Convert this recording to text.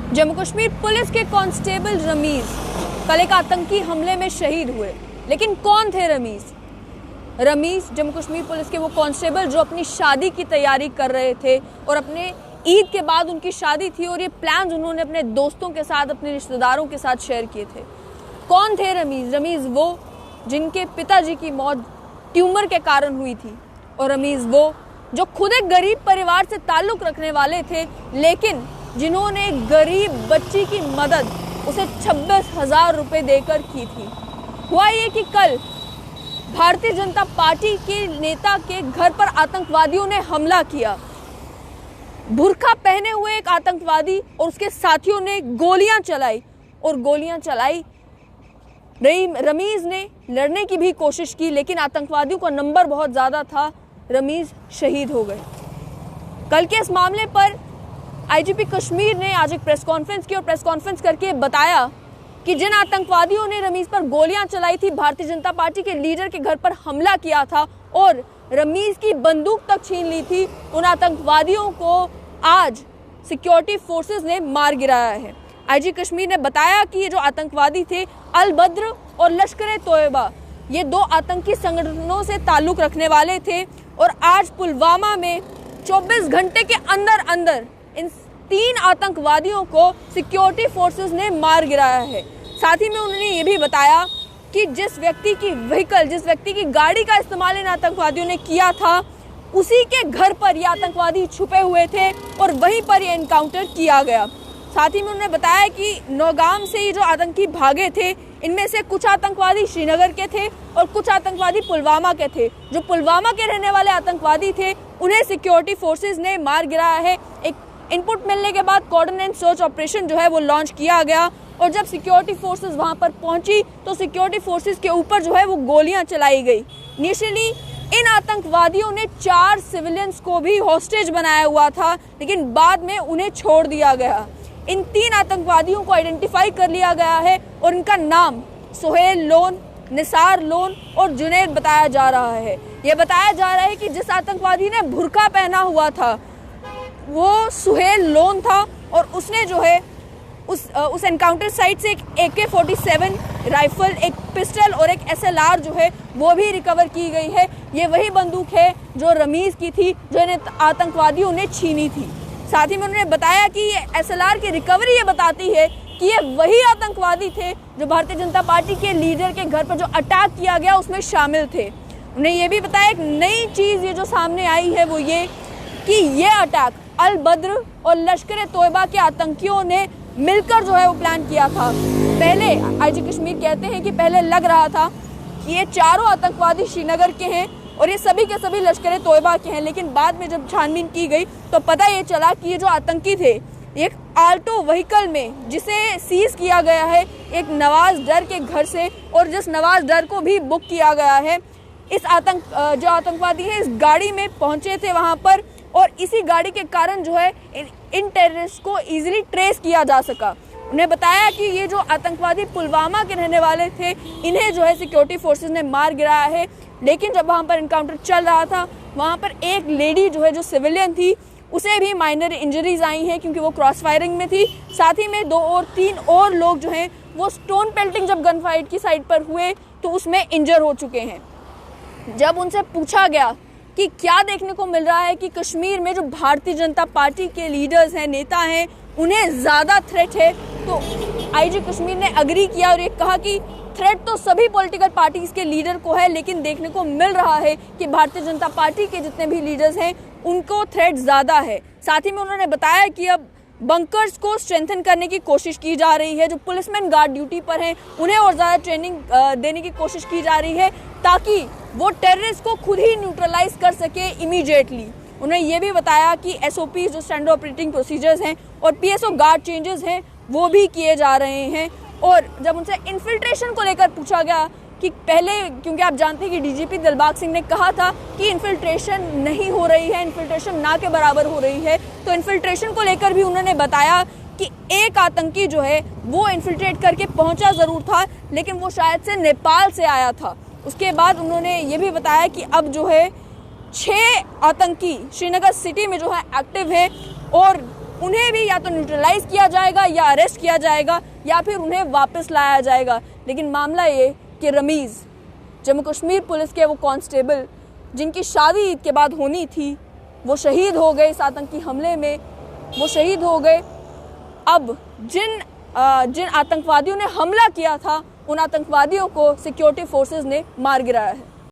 Jammu Kashmir police के constable Ramiz कल एक आतंकी हमले में शहीद हुए। लेकिन कौन थे रमीज? रमीज जम्मू कश्मीर पुलिस के वो कांस्टेबल जो अपनी शादी की तैयारी कर रहे थे और अपने ईद के बाद उनकी शादी थी और ये प्लान्स उन्होंने अपने दोस्तों के साथ, अपने रिश्तेदारों के साथ शेयर किए थे। कौन थे रमीज? रमीज वो जिनके पिताजी की मौत ट्यूमर के कारण हुई थी, और रमीज वो जो खुद एक गरीब परिवार से ताल्लुक रखने वाले थे, लेकिन जिन्होंने एक गरीब बच्ची की मदद उसे 26,000 रुपए देकर की थी। हुआ ये कि कल भारतीय जनता पार्टी के नेता के घर पर आतंकवादियों ने हमला किया। बुर्का पहने हुए एक आतंकवादी और उसके साथियों ने गोलियां चलाई, और गोलियां चलाई रमीज ने लड़ने की भी कोशिश की, लेकिन आतंकवादियों का नंबर बहुत ज़्यादा था। रमीज शहीद हो गए। कल के इस मामले पर आईजीपी कश्मीर ने आज एक प्रेस कॉन्फ्रेंस की और प्रेस कॉन्फ्रेंस करके बताया कि जिन आतंकवादियों ने रमीज पर गोलियां चलाई थी, भारतीय जनता पार्टी के लीडर के घर पर हमला किया था और रमीज की बंदूक तक छीन ली थी, उन आतंकवादियों को आज सिक्योरिटी फोर्सेस ने मार गिराया है। आईजी कश्मीर ने बताया कि ये जो आतंकवादी थे, अल बद्र और लश्कर-ए-तोयबा, ये दो आतंकी संगठनों से ताल्लुक रखने वाले थे, और आज पुलवामा में 24 घंटे के अंदर अंदर इन 3 आतंकवादियों को सिक्योरिटी फोर्सेस ने मार गिराया है। साथ ही में उन्होंने ये भी बताया कि जिस व्यक्ति की गाड़ी का इस्तेमाल इन आतंकवादियों ने किया था, उसी के घर पर ये आतंकवादी छुपे हुए थे और वहीं पर ये एनकाउंटर किया गया। साथ ही में उन्होंने बताया कि नौगाम से ये जो आतंकी भागे थे, इनमें से कुछ आतंकवादी श्रीनगर के थे और कुछ आतंकवादी पुलवामा के थे। जो पुलवामा के रहने वाले आतंकवादी थे, उन्हें सिक्योरिटी फोर्सेस ने मार गिराया है। एक इनपुट मिलने के बाद कॉर्डन एंड सर्च ऑपरेशन जो है वो लॉन्च किया गया, और जब सिक्योरिटी फोर्सेस वहां पर पहुंची तो सिक्योरिटी फोर्सेस के ऊपर जो है वो गोलियां चलाई गई। इनिशियली इन आतंकवादियों ने 4 सिविलियंस को भी हॉस्टेज बनाया हुआ था, लेकिन बाद में उन्हें छोड़ दिया गया। इन 3 आतंकवादियों को आइडेंटिफाई कर लिया गया है और इनका नाम सुहेल लोन, निसार लोन और जुनैद बताया जा रहा है। यह बताया जा रहा है कि जिस आतंकवादी ने बुर्का पहना हुआ था वो सुहेल लोन था, और उसने जो है उस एनकाउंटर साइट से एक AK-47 राइफल, एक पिस्टल और एक SLR जो है वो भी रिकवर की गई है। ये वही बंदूक है जो रमीज की थी, जो इन्हें आतंकवादियों ने छीनी थी। साथ ही में उन्होंने बताया कि ये SLR की रिकवरी ये बताती है कि ये वही आतंकवादी थे जो भारतीय जनता पार्टी के लीडर के घर पर जो अटैक किया गया उसमें शामिल थे। उन्हें ये भी बताया एक नई चीज़ ये जो सामने आई है वो ये कि ये अटैक अल बद्र और लश्कर-ए-तोयबा के आतंकियों ने मिलकर जो है वो प्लान किया था। पहले आईजी कश्मीर कहते हैं कि पहले लग रहा था कि ये चारों आतंकवादी श्रीनगर के हैं और ये सभी के सभी लश्कर-ए-तोयबा के हैं, लेकिन बाद में जब छानबीन की गई तो पता ये चला कि ये जो आतंकी थे, एक आल्टो व्हीकल में जिसे सीज किया गया है एक नवाज डर के घर से, और जिस नवाज डर को भी बुक किया गया है, इस जो आतंकवादी है इस गाड़ी में पहुंचे थे वहां पर, और इसी गाड़ी के कारण जो है इन टेररिस्ट को इजीली ट्रेस किया जा सका। उन्हें बताया कि ये जो आतंकवादी पुलवामा के रहने वाले थे, इन्हें जो है सिक्योरिटी फोर्सेस ने मार गिराया है। लेकिन जब वहाँ पर इनकाउंटर चल रहा था, वहाँ पर एक लेडी जो है जो सिविलियन थी, उसे भी माइनर इंजरीज आई हैं क्योंकि वो क्रॉस फायरिंग में थी। साथ ही में 2 और 3 और लोग जो हैं वो स्टोन पेल्टिंग जब गन फाइट की साइड पर हुए तो उसमें इंजर हो चुके हैं। जब उनसे पूछा गया कि क्या देखने को मिल रहा है कि कश्मीर में जो भारतीय जनता पार्टी के लीडर्स हैं, नेता हैं, उन्हें ज़्यादा थ्रेट है, तो आईजी कश्मीर ने अग्री किया और ये कहा कि थ्रेट तो सभी पॉलिटिकल पार्टीज के लीडर को है, लेकिन देखने को मिल रहा है कि भारतीय जनता पार्टी के जितने भी लीडर्स हैं उनको थ्रेट ज़्यादा है। साथ ही में उन्होंने बताया कि अब बंकर्स को स्ट्रेंथन करने की कोशिश की जा रही है। जो पुलिसमैन गार्ड ड्यूटी पर हैं उन्हें और ज़्यादा ट्रेनिंग देने की कोशिश की जा रही है ताकि वो टेररिस्ट को खुद ही न्यूट्रलाइज कर सके इमीडिएटली। उन्होंने ये भी बताया कि SOPs जो स्टैंडर्ड ऑपरेटिंग प्रोसीजर्स हैं और PSO गार्ड चेंजेस हैं वो भी किए जा रहे हैं। और जब उनसे इन्फिल्ट्रेशन को लेकर पूछा गया कि पहले, क्योंकि आप जानते हैं कि DGP दिलबाग सिंह ने कहा था कि इन्फिल्ट्रेशन नहीं हो रही है, इन्फिल्ट्रेशन ना के बराबर हो रही है, तो इन्फिल्ट्रेशन को लेकर भी उन्होंने बताया कि एक आतंकी जो है वो इन्फिल्ट्रेट करके पहुंचा ज़रूर था, लेकिन वो शायद से नेपाल से आया था। उसके बाद उन्होंने ये भी बताया कि अब जो है 6 आतंकी श्रीनगर सिटी में जो है एक्टिव है, और उन्हें भी या तो न्यूट्रलाइज किया जाएगा या अरेस्ट किया जाएगा या फिर उन्हें वापस लाया जाएगा। लेकिन मामला ये कि रमीज़, जम्मू कश्मीर पुलिस के वो कांस्टेबल जिनकी शादी ईद के बाद होनी थी, वो शहीद हो गए इस आतंकी हमले में, वो शहीद हो गए। अब जिन आतंकवादियों ने हमला किया था, उन आतंकवादियों को सिक्योरिटी फोर्सेस ने मार गिराया है।